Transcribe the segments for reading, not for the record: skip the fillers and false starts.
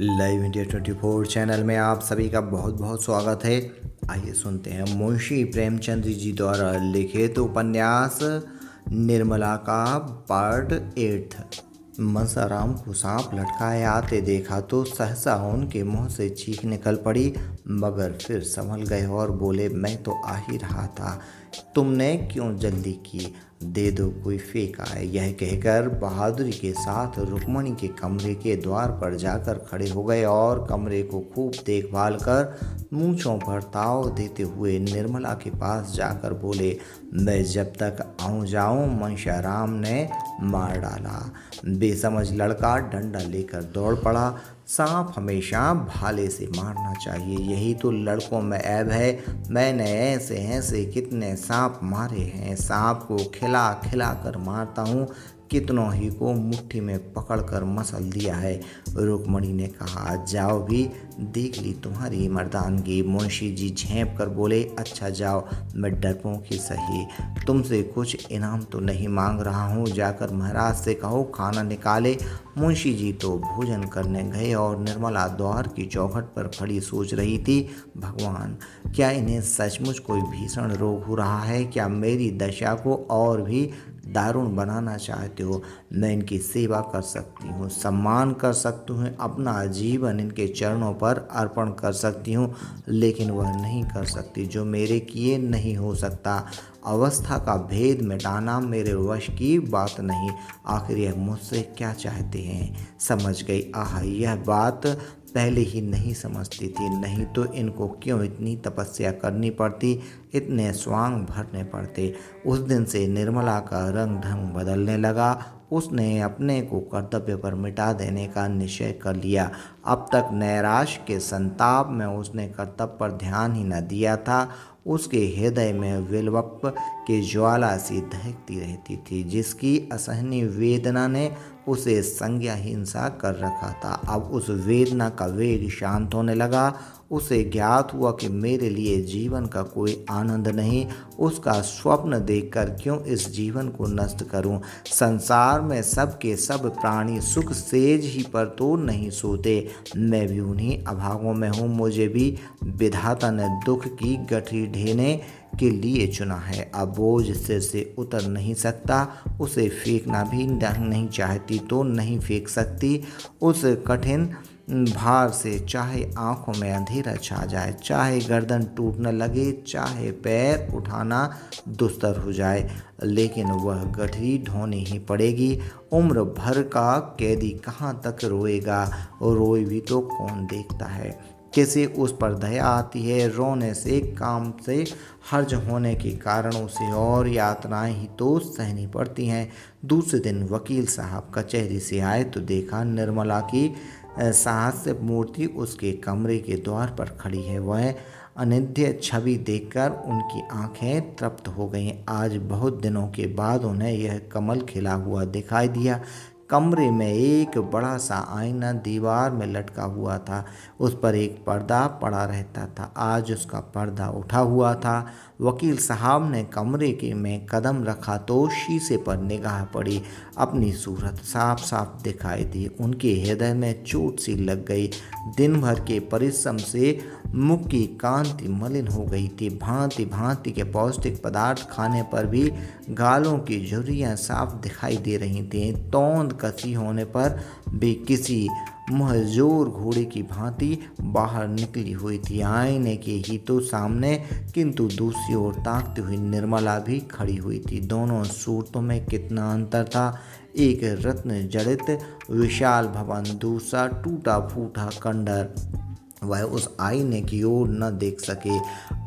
Live India 24 channel में आप सभी का बहुत बहुत स्वागत है। आइए सुनते हैं मुंशी प्रेमचंद जी द्वारा लिखित उपन्यास निर्मला का पार्ट 8। मसाराम को सांप लटकाए आते देखा तो सहसा उनके मुंह से चीख निकल पड़ी, मगर फिर संभल गए और बोले, मैं तो आ ही रहा था, तुमने क्यों जल्दी की, दे दो कोई फेंक आए। यह कहकर बहादुरी के साथ रुक्मणी के कमरे के द्वार पर जाकर खड़े हो गए और कमरे को खूब देखभाल कर मूंछों पर ताव देते हुए निर्मला के पास जाकर बोले, मैं जब तक आऊं जाऊं मंशाराम ने मार डाला। बेसमझ लड़का डंडा लेकर दौड़ पड़ा। सांप हमेशा भाले से मारना चाहिए, यही तो लड़कों में ऐब है। मैंने ऐसे ऐसे कितने सांप मारे हैं, सांप को खिला खिला कर मारता हूँ, कितनों ही को मुट्ठी में पकड़ कर मसल दिया है। रुक्मणी ने कहा, जाओ भी देख ली तुम्हारी मर्दानगी। मुंशी जी झेंप कर बोले, अच्छा जाओ, मैं डरपोक ही सही, तुमसे कुछ इनाम तो नहीं मांग रहा हूँ, जाकर महाराज से कहो खाना निकाले। मुंशी जी तो भोजन करने गए और निर्मला द्वार की चौखट पर खड़ी सोच रही थी, भगवान, क्या इन्हें सचमुच कोई भीषण रोग हो रहा है? क्या मेरी दशा को और भी दारुण बनाना चाहते हो? मैं इनकी सेवा कर सकती हूँ, सम्मान कर सकती हूँ, अपना जीवन इनके चरणों पर अर्पण कर सकती हूँ, लेकिन वह नहीं कर सकती जो मेरे किए नहीं हो सकता। अवस्था का भेद मिटाना मेरे वश की बात नहीं। आखिर यह मुझसे क्या चाहते हैं? समझ गई। आह, यह बात पहले ही नहीं समझती थी, नहीं तो इनको क्यों इतनी तपस्या करनी पड़ती, इतने स्वांग भरने पड़ते। उस दिन से निर्मला का रंग ढंग बदलने लगा। उसने अपने को कर्तव्य पर मिटा देने का निश्चय कर लिया। अब तक नैराश्य के संताप में उसने कर्तव्य पर ध्यान ही न दिया था। उसके हृदय में विलवप की ज्वाला सी दहकती रहती थी, जिसकी असहनीय वेदना ने उसे संज्ञाहीन सा कर रखा था। अब उस वेदना का वेग शांत होने लगा। उसे ज्ञात हुआ कि मेरे लिए जीवन का कोई आनंद नहीं, उसका स्वप्न देखकर क्यों इस जीवन को नष्ट करूं? संसार में सब के सब प्राणी सुख सेज ही पर तो नहीं सोते, मैं भी उन्हीं अभागों में हूँ। मुझे भी विधाता ने दुख की गठरी ढेने के लिए चुना है। अब बोझ सिर से उतर नहीं सकता, उसे फेंकना भी नहीं चाहती तो नहीं फेंक सकती। उस कठिन भार से चाहे आंखों में अंधेरा छा जाए, चाहे गर्दन टूटने लगे, चाहे पैर उठाना दुस्तर हो जाए, लेकिन वह गठरी ढोनी ही पड़ेगी। उम्र भर का कैदी कहाँ तक रोएगा? रोए भी तो कौन देखता है? किसे उस पर दया आती है? रोने से काम से हर्ज होने के कारण उसे और यातनाएं ही तो सहनी पड़ती हैं। दूसरे दिन वकील साहब कचहरी से आए तो देखा निर्मला की साहस्य मूर्ति उसके कमरे के द्वार पर खड़ी है। वह अनिध्य छवि देखकर उनकी आंखें तृप्त हो गईं। आज बहुत दिनों के बाद उन्हें यह कमल खिला हुआ दिखाई दिया। कमरे में एक बड़ा सा आईना दीवार में लटका हुआ था, उस पर एक पर्दा पड़ा रहता था। आज उसका पर्दा उठा हुआ था। वकील साहब ने कमरे के में कदम रखा तो शीशे पर निगाह पड़ी। अपनी सूरत साफ साफ दिखाई दी। उनके हृदय में चोट सी लग गई। दिन भर के परिश्रम से मुख की कांति मलिन हो गई थी। भांति भांति के पौष्टिक पदार्थ खाने पर भी गालों की झुर्रियाँ साफ दिखाई दे रही थीं। तौंद कसी होने पर भी किसी महजूर घोड़े की भांति बाहर निकली हुई थी। आईने के ही तो सामने, किंतु दूसरी ओर ताकती हुई निर्मला भी खड़ी हुई थी। दोनों सूरतों में कितना अंतर था! एक रत्न जड़ित विशाल भवन, दूसरा टूटा फूटा खंडर। वह उस आईने की ओर न देख सके।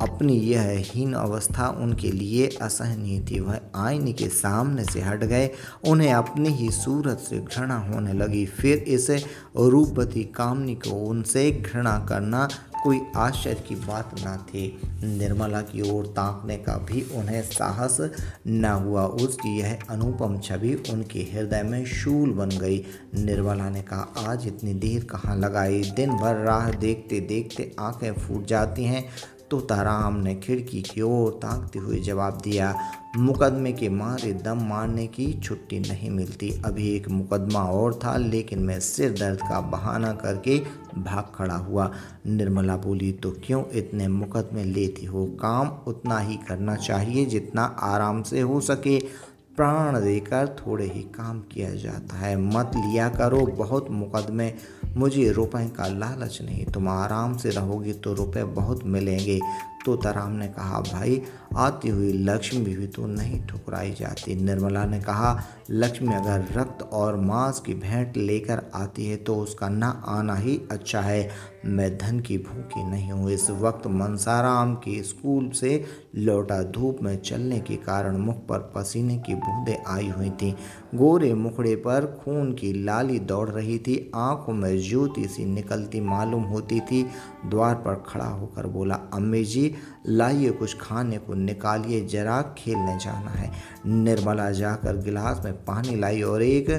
अपनी यह हीन अवस्था उनके लिए असहनीय थी। वह आईने के सामने से हट गए। उन्हें अपनी ही सूरत से घृणा होने लगी। फिर इस रूपवती कामनी को उनसे घृणा करना कोई आश्चर्य की बात न थी। निर्मला की ओर ताकने का भी उन्हें साहस न हुआ। उसकी यह अनुपम छवि उनके हृदय में शूल बन गई। निर्मला ने कहा, आज इतनी देर कहाँ लगाई? दिन भर राह देखते देखते आंखें फूट जाती हैं, तोताराम ने खिड़की की ओर ताकते हुए जवाब दिया, मुकदमे के मारे दम मारने की छुट्टी नहीं मिलती। अभी एक मुकदमा और था, लेकिन मैं सिर दर्द का बहाना करके भाग खड़ा हुआ। निर्मला बोली, तो क्यों इतने मुकदमे लेती हो? काम उतना ही करना चाहिए जितना आराम से हो सके। प्राण देकर थोड़े ही काम किया जाता है। मत लिया करो बहुत मुकदमे। मुझे रुपए का लालच नहीं, तुम आराम से रहोगे तो रुपए बहुत मिलेंगे। तोताराम ने कहा, भाई आती हुई लक्ष्मी भी तो नहीं ठुकराई जाती। निर्मला ने कहा, लक्ष्मी अगर रक्त और मांस की भेंट लेकर आती है तो उसका ना आना ही अच्छा है। मैं धन की भूखी नहीं हूँ। इस वक्त मनसाराम के स्कूल से लौटा। धूप में चलने के कारण मुख पर पसीने की बूंदें आई हुई थीं। गोरे मुखड़े पर खून की लाली दौड़ रही थी। आंखों में ज्योति सी निकलती मालूम होती थी। द्वार पर खड़ा होकर बोला, अम्मी जी लाइए कुछ खाने को निकालिए, जरा खेलने जाना है। निर्मला जाकर गिलास में पानी लाई और एक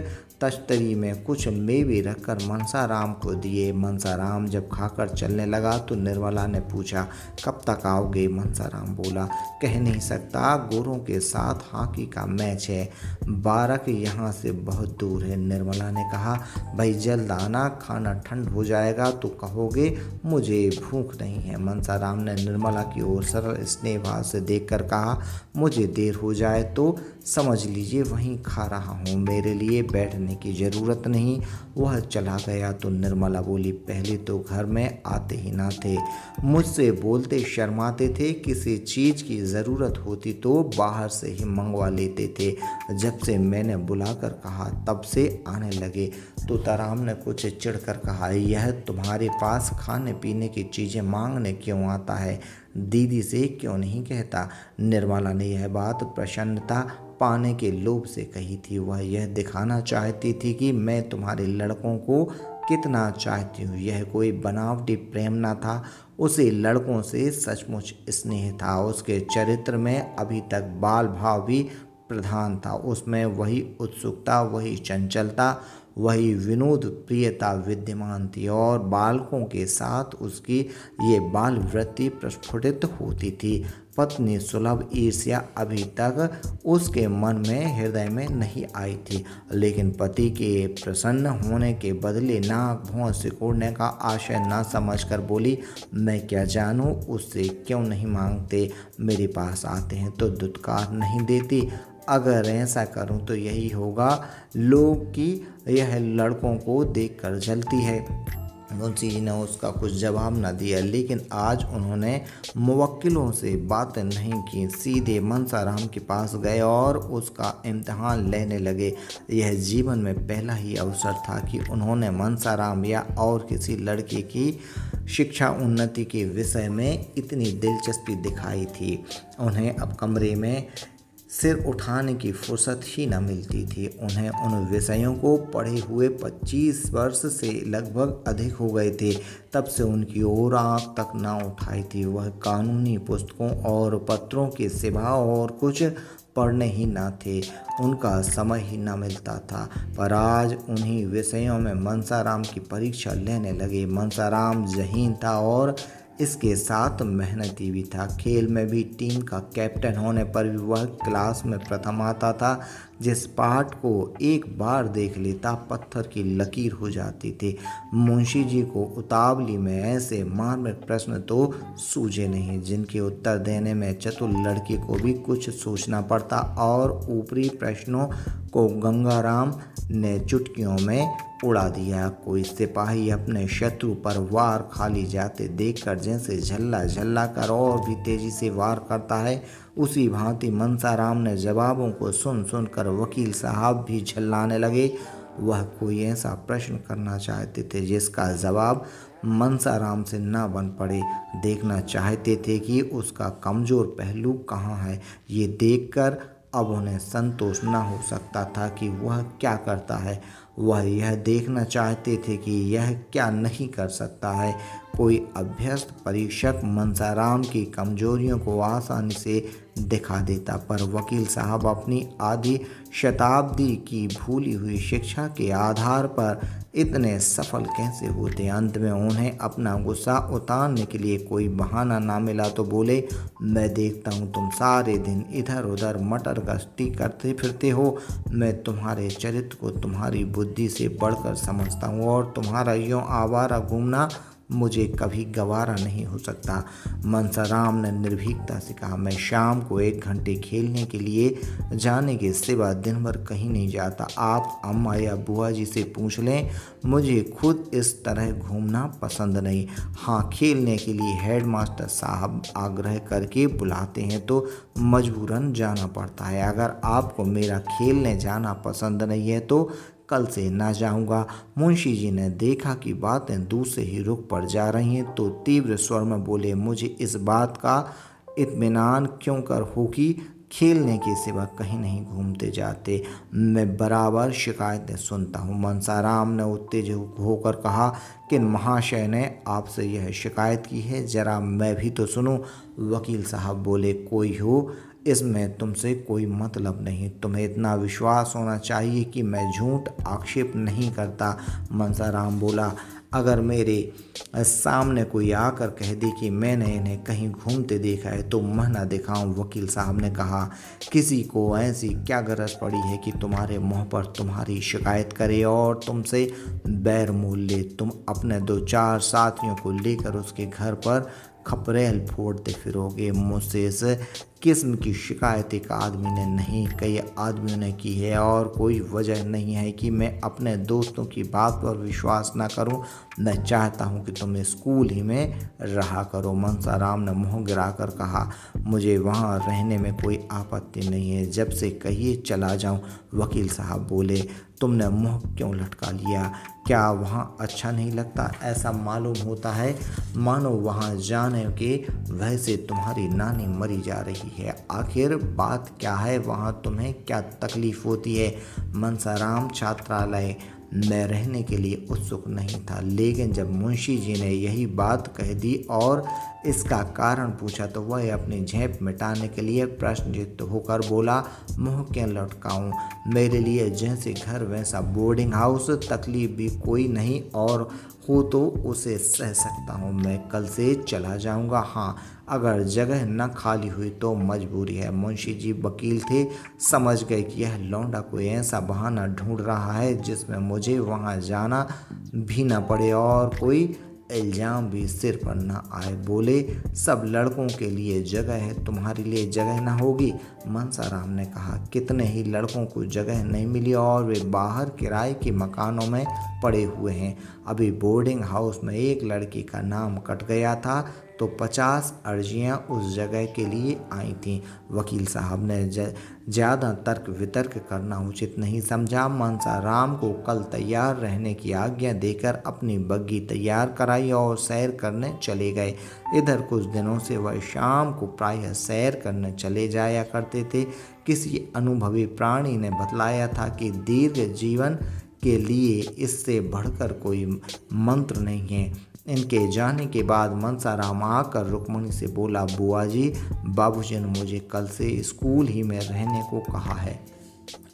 तश्तरी में कुछ मेवे रखकर मनसाराम को दिए। मनसाराम जब खाकर चलने लगा तो निर्मला ने पूछा, कब तक आओगे? मनसाराम बोला, कह नहीं सकता, गोरों के साथ हॉकी का मैच है। बारक यहाँ से बहुत दूर है। निर्मला ने कहा, भाई जल्द आना, खाना ठंड हो जाएगा तो कहोगे मुझे भूख नहीं है। मनसाराम ने निर्मला की ओर सरल स्नेह भाव से देखकर कहा, मुझे देर हो जाए तो समझ लीजिए वहीं खा रहा हूँ, मेरे लिए बैठने की ज़रूरत नहीं। वह चला गया तो निर्मला बोली, पहले तो घर में आते ही ना थे, मुझसे बोलते शर्माते थे, किसी चीज़ की ज़रूरत होती तो बाहर से ही मंगवा लेते थे। जब से मैंने बुलाकर कहा तब से आने लगे। तोताराम ने कुछ चिढ़कर कहा, यह तुम्हारे पास खाने पीने की चीज़ें मांगने क्यों आता है? दीदी से क्यों नहीं कहता? निर्मला ने यह बात प्रसन्नता पाने के लोभ से कही थी। वह यह दिखाना चाहती थी कि मैं तुम्हारे लड़कों को कितना चाहती हूँ। यह कोई बनावटी प्रेम न था, उसे लड़कों से सचमुच स्नेह था। उसके चरित्र में अभी तक बाल भाव भी प्रधान था। उसमें वही उत्सुकता, वही चंचलता, वही विनोद प्रियता विद्यमान थी और बालकों के साथ उसकी ये बाल वृत्ति प्रस्फुटित होती थी। पत्नी सुलभ ईर्ष्या अभी तक उसके मन में, हृदय में नहीं आई थी, लेकिन पति के प्रसन्न होने के बदले नाक भौं सिकोड़ने का आशय न समझकर बोली, मैं क्या जानूं, उससे क्यों नहीं मांगते? मेरे पास आते हैं तो दुत्कार नहीं देती। अगर ऐसा करूं तो यही होगा, लोग की यह लड़कों को देखकर जलती है। मुंशी जी ने उसका कुछ जवाब न दिया, लेकिन आज उन्होंने मुवक्किलों से बातें नहीं की, सीधे मनसाराम के पास गए और उसका इम्तिहान लेने लगे। यह जीवन में पहला ही अवसर था कि उन्होंने मनसाराम या और किसी लड़के की शिक्षा उन्नति के विषय में इतनी दिलचस्पी दिखाई थी। उन्हें अब कमरे में सिर उठाने की फुर्सत ही न मिलती थी। उन्हें उन विषयों को पढ़े हुए 25 वर्ष से लगभग अधिक हो गए थे। तब से उनकी ओर आँख तक न उठाई थी। वह कानूनी पुस्तकों और पत्रों के सिवा और कुछ पढ़ने ही न थे, उनका समय ही न मिलता था। पर आज उन्हीं विषयों में मनसाराम की परीक्षा लेने लगे। मनसाराम ज़हीन था और इसके साथ मेहनती भी था। खेल में भी टीम का कैप्टन होने पर भी वह क्लास में प्रथम आता था। जिस पाठ को एक बार देख लेता पत्थर की लकीर हो जाती थी। मुंशी जी को उतावली में ऐसे मार्मिक प्रश्न तो सूझे नहीं, जिनके उत्तर देने में चतुर लड़के को भी कुछ सोचना पड़ता, और ऊपरी प्रश्नों को गंगाराम ने चुटकियों में उड़ा दिया। कोई सिपाही अपने शत्रु पर वार खाली जाते देखकर जैसे झल्ला झल्ला कर और भी तेजी से वार करता है, उसी भांति मनसाराम ने जवाबों को सुन सुनकर वकील साहब भी झल्लाने लगे। वह कोई ऐसा प्रश्न करना चाहते थे जिसका जवाब मनसाराम से न बन पड़े। देखना चाहते थे कि उसका कमज़ोर पहलू कहाँ है। ये देखकर अब उन्हें संतोष न हो सकता था कि वह क्या करता है। वह यह देखना चाहते थे कि यह क्या नहीं कर सकता है। कोई अभ्यस्त परीक्षक मनसाराम की कमजोरियों को आसानी से दिखा देता, पर वकील साहब अपनी आधी शताब्दी की भूली हुई शिक्षा के आधार पर इतने सफल कैसे होते। अंत में उन्हें अपना गुस्सा उतारने के लिए कोई बहाना ना मिला तो बोले, मैं देखता हूँ तुम सारे दिन इधर उधर मटर गश्ती करते फिरते हो। मैं तुम्हारे चरित्र को तुम्हारी बुद्धि से बढ़कर समझता हूँ और तुम्हारा यूँ आवारा घूमना मुझे कभी गवारा नहीं हो सकता। मनसाराम ने निर्भीकता से कहा, मैं शाम को 1 घंटे खेलने के लिए जाने के सिवा दिन भर कहीं नहीं जाता। आप अम्मा या बुआ जी से पूछ लें, मुझे खुद इस तरह घूमना पसंद नहीं। हाँ, खेलने के लिए हेडमास्टर साहब आग्रह करके बुलाते हैं तो मजबूरन जाना पड़ता है। अगर आपको मेरा खेलने जाना पसंद नहीं है तो कल से ना जाऊंगा। मुंशी जी ने देखा कि बातें दूसरे ही रुख पर जा रही हैं तो तीव्र स्वर में बोले, मुझे इस बात का इत्मीनान क्यों कर हो कि खेलने के सिवा कहीं नहीं घूमते जाते। मैं बराबर शिकायतें सुनता हूँ। मनसाराम ने उत्तेजित होकर कहा कि महाशय ने आपसे यह शिकायत की है, जरा मैं भी तो सुनूं। वकील साहब बोले, कोई हो, इसमें तुमसे कोई मतलब नहीं। तुम्हें इतना विश्वास होना चाहिए कि मैं झूठ आक्षेप नहीं करता। मनसाराम बोला, अगर मेरे सामने कोई आकर कह दे कि मैंने इन्हें कहीं घूमते देखा है तो मैं न दिखाऊं। वकील साहब ने कहा, किसी को ऐसी क्या गरज पड़ी है कि तुम्हारे मुंह पर तुम्हारी शिकायत करे और तुमसे बैर मोल ले। तुम अपने 2-4 साथियों को लेकर उसके घर पर खपरेल फोड़ते फिरोगे। मुझसे इस किस्म की शिकायत एक आदमी ने नहीं, कई आदमियों ने की है और कोई वजह नहीं है कि मैं अपने दोस्तों की बात पर विश्वास ना करूं। मैं चाहता हूं कि तुम स्कूल ही में रहा करो। मनसाराम ने मुंह गिराकर कहा, मुझे वहां रहने में कोई आपत्ति नहीं है, जब से कहिए चला जाऊं। वकील साहब बोले, तुमने मुंह क्यों लटका लिया? क्या वहाँ अच्छा नहीं लगता? ऐसा मालूम होता है मानो वहाँ जाने के वजह से तुम्हारी नानी मरी जा रही है। आखिर बात क्या है? वहाँ तुम्हें क्या तकलीफ होती है? मनसाराम छात्रालय में रहने के लिए उत्सुक नहीं था, लेकिन जब मुंशी जी ने यही बात कह दी और इसका कारण पूछा तो वह अपनी झेप मिटाने के लिए प्रश्नचित्त होकर बोला, मुँह क्यों लटकाऊं? मेरे लिए जैसे घर वैसा बोर्डिंग हाउस, तकलीफ भी कोई नहीं और हो तो उसे सह सकता हूँ। मैं कल से चला जाऊँगा। हाँ, अगर जगह न खाली हुई तो मजबूरी है। मुंशी जी वकील थे, समझ गए कि यह लौंडा कोई ऐसा बहाना ढूंढ रहा है जिसमें मुझे वहाँ जाना भी न पड़े और कोई इल्ज़ाम भी सिर पर न आए। बोले, सब लड़कों के लिए जगह है, तुम्हारे लिए जगह न होगी? मनसाराम ने कहा, कितने ही लड़कों को जगह नहीं मिली और वे बाहर किराए के मकानों में पड़े हुए हैं। अभी बोर्डिंग हाउस में एक लड़की का नाम कट गया था तो 50 अर्जियां उस जगह के लिए आई थीं। वकील साहब ने ज़्यादा तर्क वितर्क करना उचित नहीं समझा। मनसाराम को कल तैयार रहने की आज्ञा देकर अपनी बग्गी तैयार कराई और सैर करने चले गए। इधर कुछ दिनों से वह शाम को प्रायः सैर करने चले जाया करते थे। किसी अनुभवी प्राणी ने बतलाया था कि दीर्घ जीवन के लिए इससे बढ़कर कोई मंत्र नहीं है। इनके जाने के बाद मनसाराम आकर रुक्मणी से बोला, बुआ जी, बाबूजी ने मुझे कल से स्कूल ही में रहने को कहा है।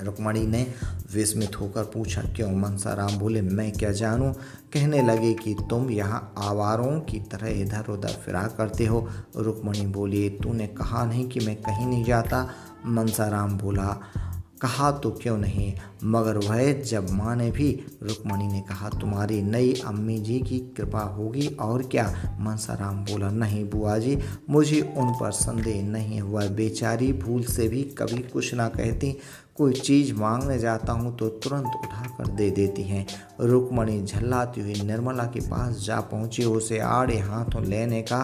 रुक्मणी ने विस्मित होकर पूछा, क्यों? मनसाराम बोले, मैं क्या जानूं। कहने लगे कि तुम यहाँ आवारों की तरह इधर उधर फिरा करते हो। रुक्मणी बोली, तूने कहा नहीं कि मैं कहीं नहीं जाता। मनसाराम बोला, कहा तो क्यों नहीं, मगर वह जब माने भी। रुक्मणी ने कहा, तुम्हारी नई अम्मी जी की कृपा होगी और क्या? मनसाराम बोला, नहीं बुआ जी, मुझे उन पर संदेह नहीं हुआ। बेचारी भूल से भी कभी कुछ ना कहती। कोई चीज़ मांगने जाता हूँ तो तुरंत उठाकर दे देती हैं। रुक्मणी झल्लाती हुई निर्मला के पास जा पहुँची। उसे आड़े हाथों लेने का,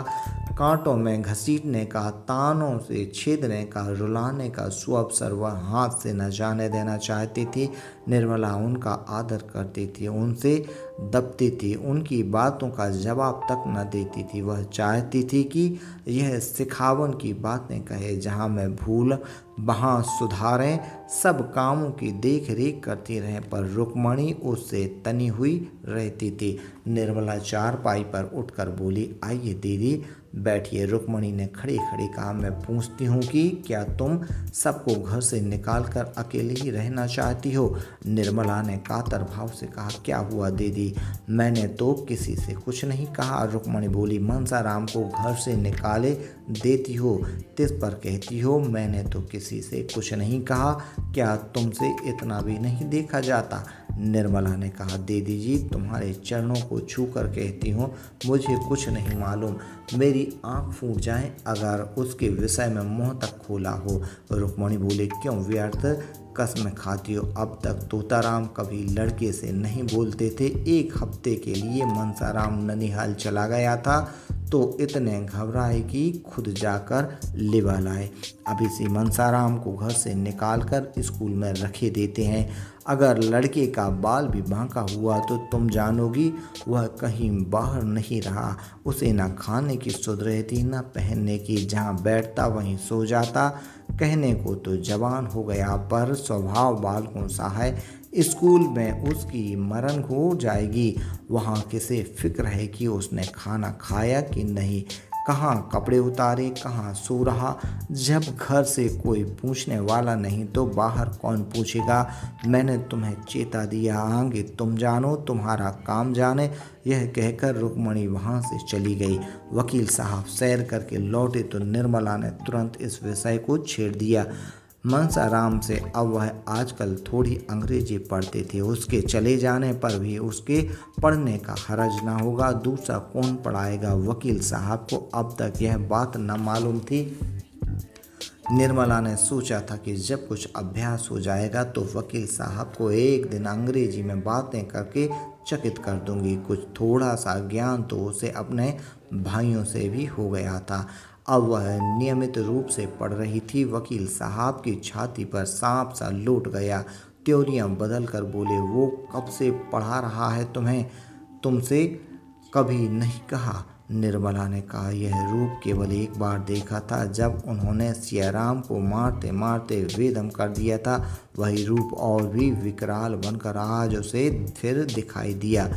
कांटों में घसीटने का, तानों से छेदने का, रुलाने का सुअवसर वह हाथ से न जाने देना चाहती थी। निर्मला उनका आदर करती थी, उनसे दबती थी, उनकी बातों का जवाब तक न देती थी। वह चाहती थी कि यह सिखावन की बातें कहे, जहाँ मैं भूल वहाँ सुधारें, सब कामों की देख रेख करती रहें, पर रुक्मणी उससे तनी हुई रहती थी। निर्मला चारपाई पर उठकर बोली, आइए दीदी बैठिए। रुक्मणी ने खड़ी खड़ी कहा, मैं पूछती हूँ कि क्या तुम सबको घर से निकाल कर अकेले ही रहना चाहती हो? निर्मला ने कातर भाव से कहा, क्या हुआ दीदी, मैंने तो किसी से कुछ नहीं कहा। रुक्मणी बोली, मनसाराम को घर से निकाले देती हो, तिस पर कहती हो मैंने तो किसी से कुछ नहीं कहा, क्या तुमसे इतना भी नहीं देखा जाता? निर्मला ने कहा, दीदी जी तुम्हारे चरणों को छू कर कहती हूँ, मुझे कुछ नहीं मालूम, मेरी आंख फूट जाए अगर उसके विषय में मुंह तक खोला हो। रुक्मणी बोले, क्यों व्यर्थ कसम खाती हो? अब तक तोताराम कभी लड़के से नहीं बोलते थे। एक हफ्ते के लिए मनसाराम ननिहाल चला गया था तो इतने घबराए कि खुद जाकर लिवा लाए। अब इसी मनसाराम को घर से निकाल कर स्कूल में रखे देते हैं। अगर लड़के का बाल भी बांका हुआ तो तुम जानोगी वह कहीं बाहर नहीं रहा। उसे न खाने की सुध रहती न पहनने की, जहाँ बैठता वहीं सो जाता। कहने को तो जवान हो गया पर स्वभाव बालकों सा है। स्कूल में उसकी मरण हो जाएगी, वहाँ किसे फिक्र है कि उसने खाना खाया कि नहीं, कहाँ कपड़े उतारे, कहाँ सो रहा। जब घर से कोई पूछने वाला नहीं तो बाहर कौन पूछेगा? मैंने तुम्हें चेता दिया, आगे तुम जानो तुम्हारा काम जाने। यह कहकर रुक्मणी वहाँ से चली गई। वकील साहब सैर करके लौटे तो निर्मला ने तुरंत इस विषय को छेड़ दिया। मनसाराम से अब वह आजकल थोड़ी अंग्रेजी पढ़ते थे, उसके चले जाने पर भी उसके पढ़ने का हरज ना होगा, दूसरा कौन पढ़ाएगा? वकील साहब को अब तक यह बात न मालूम थी। निर्मला ने सोचा था कि जब कुछ अभ्यास हो जाएगा तो वकील साहब को एक दिन अंग्रेजी में बातें करके चकित कर दूंगी। कुछ थोड़ा सा ज्ञान तो उसे अपने भाइयों से भी हो गया था। अब वह नियमित रूप से पढ़ रही थी। वकील साहब की छाती पर सांप सा लौट गया। त्योरियां बदल कर बोले, वो कब से पढ़ा रहा है तुम्हें? तुमसे कभी नहीं कहा? निर्मला ने कहा, यह रूप केवल एक बार देखा था, जब उन्होंने सियाराम को मारते मारते वेदम कर दिया था। वही रूप और भी विकराल बनकर आज उसे फिर दिखाई दिया।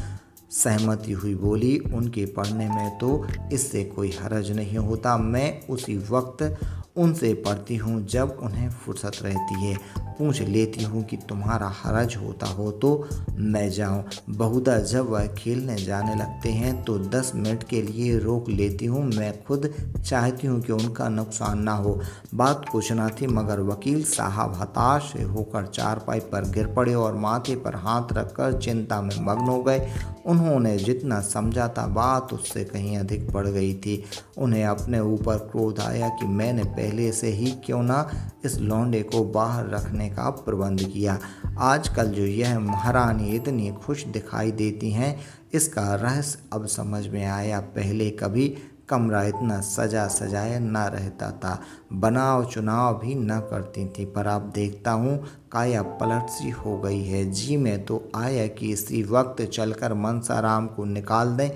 सहमति हुई बोली, उनके पढ़ने में तो इससे कोई हरज नहीं होता, मैं उसी वक्त उनसे पढ़ती हूँ जब उन्हें फुर्सत रहती है। पूछ लेती हूँ कि तुम्हारा हरज होता हो तो मैं जाऊँ। बहुधा जब वह खेलने जाने लगते हैं तो 10 मिनट के लिए रोक लेती हूँ। मैं खुद चाहती हूँ कि उनका नुकसान ना हो। बात कुछ ना थी मगर वकील साहब हताश होकर चारपाई पर गिर पड़े और माथे पर हाथ रखकर चिंता में मग्न हो गए। उन्होंने जितना समझा था बात उससे कहीं अधिक बढ़ गई थी। उन्हें अपने ऊपर क्रोध आया कि मैंने पहले से ही क्यों ना इस लौंडे को बाहर रखने का प्रबंध किया। आजकल जो यह महारानी इतनी खुश दिखाई देती हैं, इसका रहस्य अब समझ में आया। पहले कभी कमरा इतना सजा सजाया न रहता था, बनाव चुनाव भी न करती थी, पर अब देखता हूँ काया पलट सी हो गई है। जी में तो आया कि इसी वक्त चलकर मनसाराम को निकाल दें।